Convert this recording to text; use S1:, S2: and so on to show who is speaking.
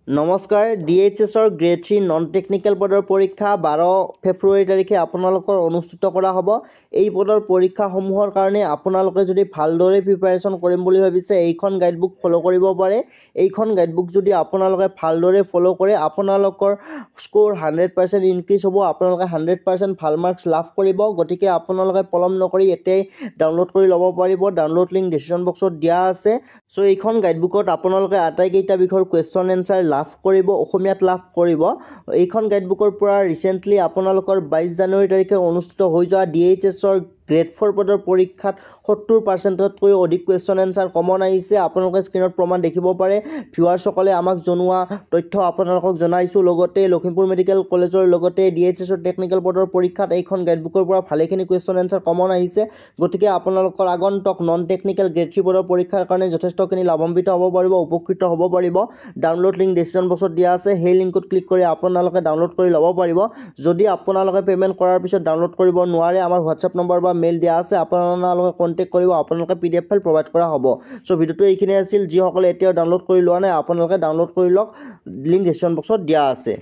S1: নমস্কাৰ ডিএইচএছৰ grade 3 non technical পদৰ পৰীক্ষা 12 ফেব্ৰুৱাৰী তাৰিখে আপোনালোকৰ অনুষ্ঠিত কৰা হ'ব। এই পদৰ পৰীক্ষাসমূহৰ কাৰণে আপোনালোকে যদি ভালদৰে প্ৰিপাৰেশ্যন কৰিম বুলি ভাবিছে এইখন গাইডবুক ফ'ল' কৰিব পাৰে। এইখন গাইডবুক যদি আপোনালোকে ভালদৰে ফ'ল' কৰে আপোনালোকৰ স্ক'ৰ 100% ইনক্ৰিজ হ'ব। আপোনালোকে 100% ভাল মাৰ্কছ লাভ কৰিব। গতিকে আপোনালোকে পলম নকৰি এতিয়াই ডাউনলোড কৰি ল'ব পাৰিব। ডাউনলোড লিংক ডিছক্ৰিপশ্যন বক্সত দিয়া আছে। চ' এইখন গাইডবুকত আপোনালোকে আটাইকেইটা বিষয়ৰ কুৱেশ্যন এনচাৰ লাভ কৰিব, অসমীয়াত লাভ কৰিব। এইখন গাইডবুকৰ পৰা ৰিচেণ্টলি আপোনালোকৰ 22 জানুৱাৰী তাৰিখে অনুষ্ঠিত হৈ যোৱা ডিএইচএছৰ গ্ৰেড 4 পদৰ পৰীক্ষাত 70%তকৈ অধিক কুৱেশ্যন এনচাৰ কমন আহিছে। আপোনালোকে স্ক্ৰীনত প্ৰমাণ দেখিব পাৰে। ভিউৱাৰ্ছসকলে আমাক জনোৱা তথ্য আপোনালোকক জনাইছোঁ। লগতে লখিমপুৰ মেডিকেল কলেজৰ লগতে ডিএইচএছৰ টেকনিকেল পদৰ পৰীক্ষাত এইখন গাইডবুকৰ পৰা ভালেখিনি কুৱেশ্যন এনচাৰ কমন আহিছে। গতিকে আপোনালোকৰ আগন্তুক নন টেকনিকেল গ্ৰেড 3 পদৰ পৰীক্ষাৰ কাৰণে যথেষ্টখিনি লাভান্বিত হ'ব পাৰিব, উপকৃত হ'ব পাৰিব। ডাউনলোড লিংক ডিছক্ৰিপশ্যন বক্সত দিয়া আছে। সেই লিংকত ক্লিক কৰি আপোনালোকে ডাউনলোড কৰি ল'ব পাৰিব। যদি আপোনালোকে পে'মেণ্ট কৰাৰ পিছত ডাউনলোড কৰিব নোৱাৰে আমাৰ হোৱাটছআপ নম্বৰ বা মেইল দিয়া আছে, আপোনালোকে কণ্টেক্ট কৰিব, আপোনালোকে PDF ফাইল প্ৰভাইড কৰা হ'ব। চ' ভিডিঅ'টো এইখিনি আছিল। যিসকলে এতিয়াও ডাউনলোড কৰি লোৱা নাই আপোনালোকে ডাউনলোড কৰি লওক, লিংক ডিছক্ৰিপশ্যন বক্সত দিয়া আছে।